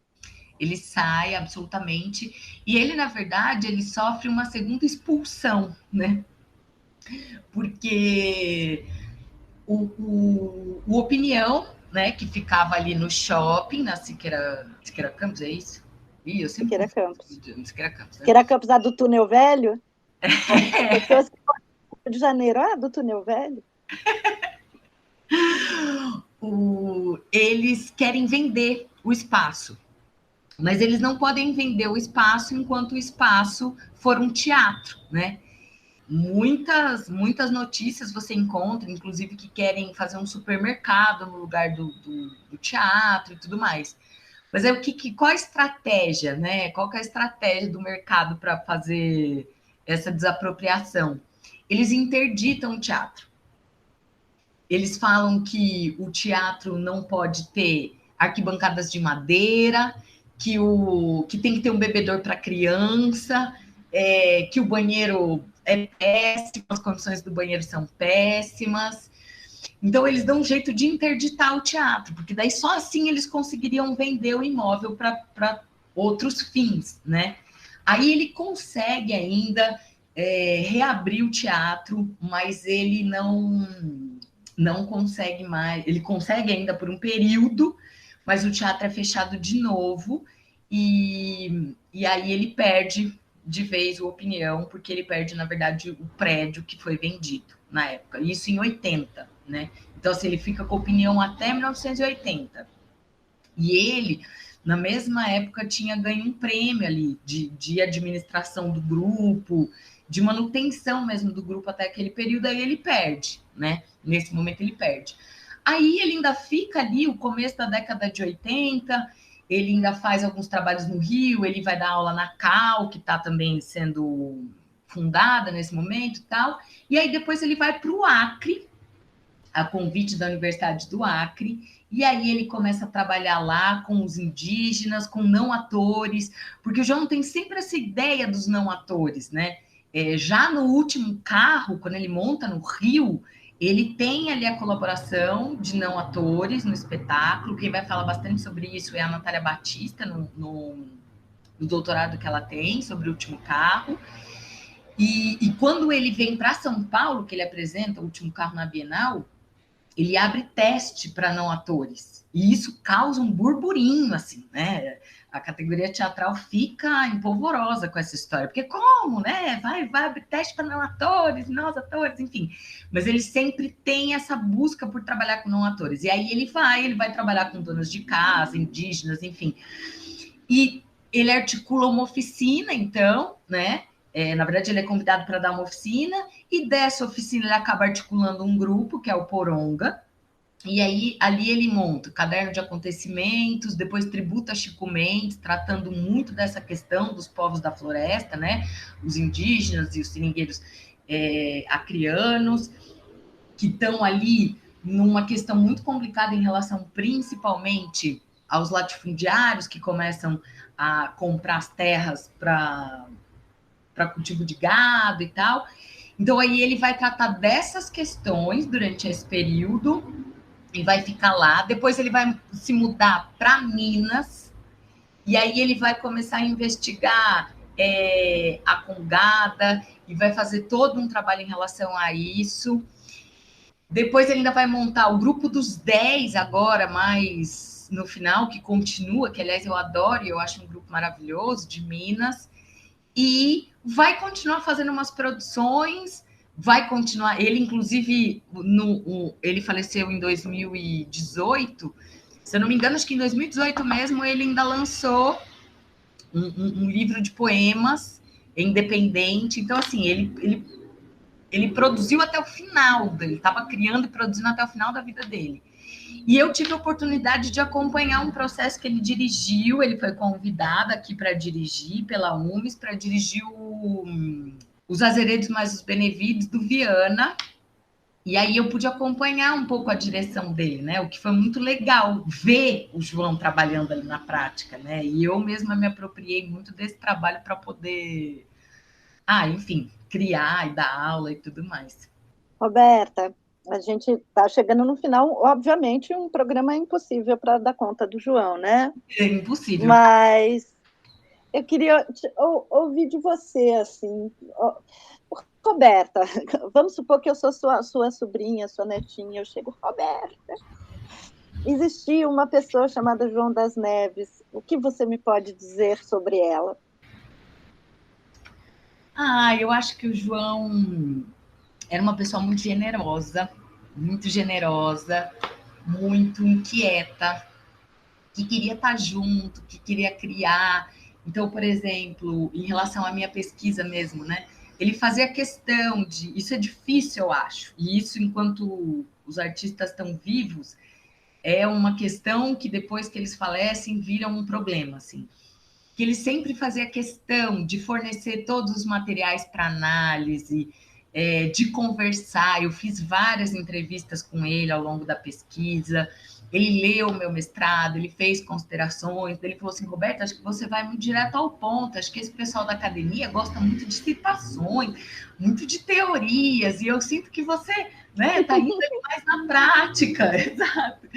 Ele sai, absolutamente. E ele, na verdade, ele sofre uma segunda expulsão, né? Porque o Opinião, né, que ficava ali no shopping, na Siqueira Campos, é isso? Ih, eu sempre Siqueira Campos. Siqueira Campos, né? Siqueira Campos, a do Túnel Velho? Pessoas que Rio de Janeiro, do Túnel Velho? Eles querem vender o espaço, mas eles não podem vender o espaço enquanto o espaço for um teatro, né? muitas notícias você encontra, inclusive que querem fazer um supermercado no lugar do teatro e tudo mais. Mas é qual a estratégia, né? Qual que é a estratégia do mercado para fazer essa desapropriação? Eles interditam o teatro. Eles falam que o teatro não pode ter arquibancadas de madeira, que tem que ter um bebedor para criança, que o banheiro é péssimo, as condições do banheiro são péssimas. Então, eles dão um jeito de interditar o teatro, porque daí só assim eles conseguiriam vender o imóvel para outros fins, né? Aí ele consegue ainda reabrir o teatro, mas ele não consegue mais. Ele consegue ainda por um período, mas o teatro é fechado de novo, e aí ele perde de vez a opinião, porque ele perde, na verdade, o prédio que foi vendido na época, isso em 80, né? Então, assim, ele fica com opinião até 1980. E ele, na mesma época, tinha ganho um prêmio ali de administração do grupo, de manutenção mesmo do grupo até aquele período, aí ele perde, né? Nesse momento ele perde. Aí ele ainda fica ali, o começo da década de 80, ele ainda faz alguns trabalhos no Rio, ele vai dar aula na Cal, que está também sendo fundada nesse momento e tal, e aí depois ele vai para o Acre, a convite da Universidade do Acre, e aí ele começa a trabalhar lá com os indígenas, com não atores, porque o João tem sempre essa ideia dos não atores, né? Já no último carro, quando ele monta no Rio, ele tem ali a colaboração de não atores no espetáculo. Quem vai falar bastante sobre isso é a Natália Batista, no doutorado que ela tem sobre o último carro. E quando ele vem para São Paulo, que ele apresenta o último carro na Bienal, ele abre teste para não atores. E isso causa um burburinho, assim, né? A categoria teatral fica empolvorosa com essa história. Porque como, né? Vai abrir teste para não atores, não atores, enfim. Mas ele sempre tem essa busca por trabalhar com não atores. E aí ele vai trabalhar com donas de casa, indígenas, enfim. E ele articula uma oficina, então, né? Na verdade, ele é convidado para dar uma oficina, e dessa oficina ele acaba articulando um grupo, que é o Poronga, e aí ali ele monta caderno de acontecimentos, depois tributa Chico Mendes, tratando muito dessa questão dos povos da floresta, né? Os indígenas e os seringueiros acrianos, que estão ali numa questão muito complicada em relação principalmente aos latifundiários, que começam a comprar as terras para cultivo de gado e tal. Então, aí ele vai tratar dessas questões durante esse período e vai ficar lá. Depois ele vai se mudar para Minas, e aí ele vai começar a investigar a congada e vai fazer todo um trabalho em relação a isso. Depois ele ainda vai montar o grupo dos 10 agora, mais no final, que continua, que aliás eu adoro, e eu acho um grupo maravilhoso, de Minas. E vai continuar fazendo umas produções, vai continuar. Ele, inclusive, ele faleceu em 2018. Se eu não me engano, acho que em 2018 mesmo, ele ainda lançou um livro de poemas independente. Então, assim, ele produziu até o final, ele estava criando e produzindo até o final da vida dele. E eu tive a oportunidade de acompanhar um processo que ele dirigiu. Ele foi convidado aqui para dirigir pela UMES, para dirigir Os Azeredos Mais os Benevides, do Viana. E aí eu pude acompanhar um pouco a direção dele, né? O que foi muito legal, ver o João trabalhando ali na prática, né? E eu mesma me apropriei muito desse trabalho para poder, enfim, criar e dar aula e tudo mais. Roberta, a gente está chegando no final. Obviamente, um programa é impossível para dar conta do João, né? É impossível. Mas eu queria ouvir de você, assim. Roberta, vamos supor que eu sou sua sobrinha, sua netinha. Eu chego, Roberta, existia uma pessoa chamada João das Neves. O que você me pode dizer sobre ela? Eu acho que o João era uma pessoa muito generosa, muito inquieta, que queria estar junto, que queria criar. Então, por exemplo, em relação à minha pesquisa mesmo, né? ele fazia questão de... Isso é difícil, eu acho. E isso, enquanto os artistas estão vivos, é uma questão que depois que eles falecem, vira um problema, assim. Que ele sempre fazia questão de fornecer todos os materiais para análise, de conversar. Eu fiz várias entrevistas com ele ao longo da pesquisa. Ele leu o meu mestrado, ele fez considerações, ele falou assim, Roberta, acho que você vai muito direto ao ponto, acho que esse pessoal da academia gosta muito de citações, muito de teorias, e eu sinto que você está indo mais na prática, exato.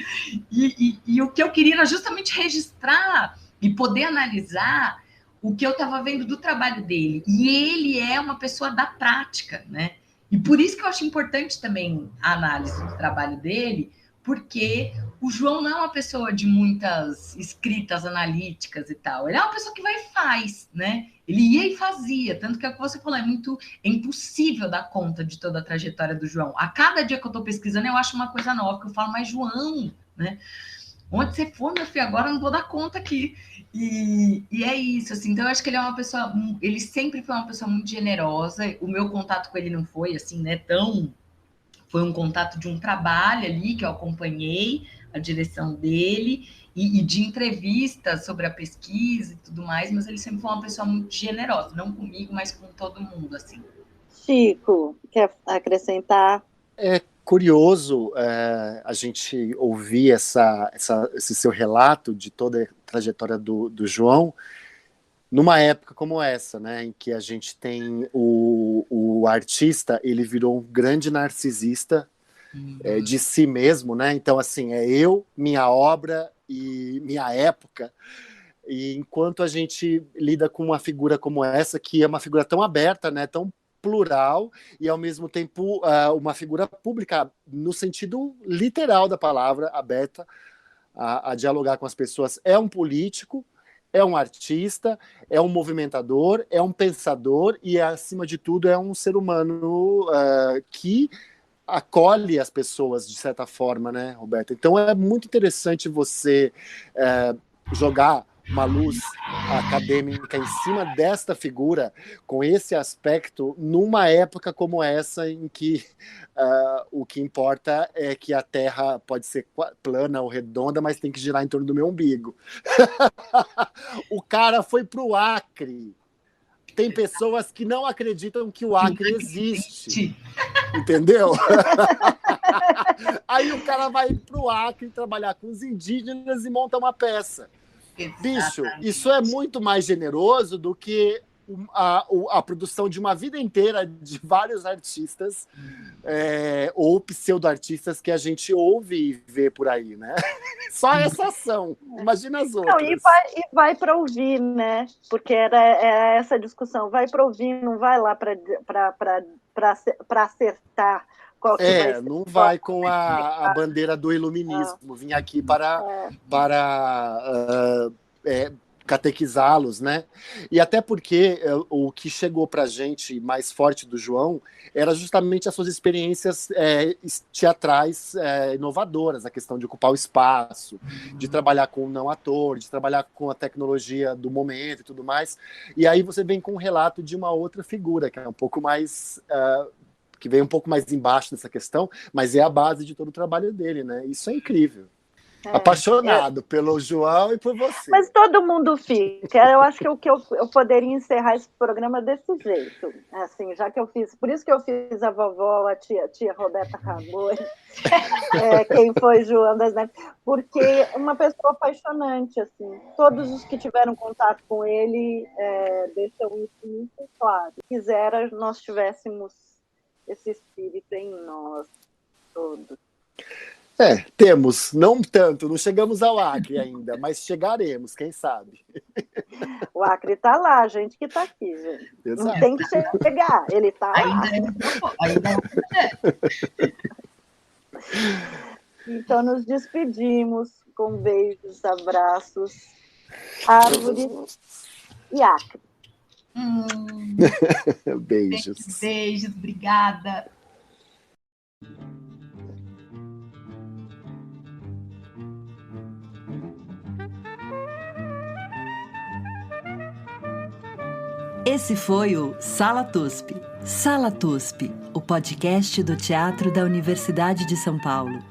E o que eu queria era justamente registrar e poder analisar o que eu estava vendo do trabalho dele. E ele é uma pessoa da prática, né? E por isso que eu acho importante também a análise do trabalho dele, porque o João não é uma pessoa de muitas escritas analíticas e tal. Ele é uma pessoa que vai e faz, né? Ele ia e fazia. Tanto que é o que você falou, é impossível dar conta de toda a trajetória do João. A cada dia que eu estou pesquisando, eu acho uma coisa nova, que eu falo, mas João, né? Onde você for, meu filho, agora eu não vou dar conta aqui. E é isso, assim. Então, eu acho que ele é uma pessoa... Ele sempre foi uma pessoa muito generosa. O meu contato com ele não foi, assim, né, tão... Foi um contato de um trabalho ali que eu acompanhei, a direção dele, e de entrevistas sobre a pesquisa e tudo mais, mas ele sempre foi uma pessoa muito generosa, não comigo, mas com todo mundo, assim. Chico, quer acrescentar? É curioso a gente ouvir esse seu relato de toda a trajetória do João, numa época como essa, né, em que a gente tem o artista, ele virou um grande narcisista de si mesmo, né? Então, assim, é eu, minha obra e minha época. E enquanto a gente lida com uma figura como essa, que é uma figura tão aberta, né, tão plural, e ao mesmo tempo uma figura pública, no sentido literal da palavra, aberta a dialogar com as pessoas, é um político, é um artista, é um movimentador, é um pensador e, acima de tudo, é um ser humano que acolhe as pessoas, de certa forma, né, Roberto? Então é muito interessante você jogar uma luz acadêmica em cima desta figura, com esse aspecto, numa época como essa, em que o que importa é que a Terra pode ser plana ou redonda, mas tem que girar em torno do meu umbigo. O cara foi pro Acre. Tem pessoas que não acreditam que o Acre existe. Entendeu? Aí o cara vai pro Acre trabalhar com os indígenas e monta uma peça. Bicho, isso é muito mais generoso do que a produção de uma vida inteira de vários artistas ou pseudo-artistas que a gente ouve e vê por aí, né? Só essa ação, imagina as outras. Não, e vai para ouvir, né? Porque era essa discussão, vai para ouvir, não vai lá para acertar qual que vai ser. Não vai com a bandeira do iluminismo, vim aqui para catequizá-los, né? E até porque o que chegou para a gente mais forte do João era justamente as suas experiências teatrais inovadoras, a questão de ocupar o espaço, de trabalhar com o não ator, de trabalhar com a tecnologia do momento e tudo mais. E aí você vem com um relato de uma outra figura, que é um pouco mais... que vem um pouco mais embaixo dessa questão, mas é a base de todo o trabalho dele, né? Isso é incrível. Apaixonado pelo João e por você. Mas todo mundo fica. Eu acho que eu poderia encerrar esse programa desse jeito. Assim, já que eu fiz... Por isso que eu fiz a vovó, a tia Roberta Camões, quem foi João das Neves. Porque uma pessoa apaixonante, assim. Todos os que tiveram contato com ele deixam isso muito claro. Se quisera, nós tivéssemos esse espírito em nós todos. Temos, não tanto, não chegamos ao Acre ainda, mas chegaremos, quem sabe. O Acre está lá, a gente que está aqui, gente. Exato. Não tem que chegar, ele está lá. Ainda é. Então, nos despedimos com beijos, abraços, árvores e Acre. Beijos. Beijos, obrigada. Esse foi o Sala TUSP. Sala TUSP, o podcast do Teatro da Universidade de São Paulo.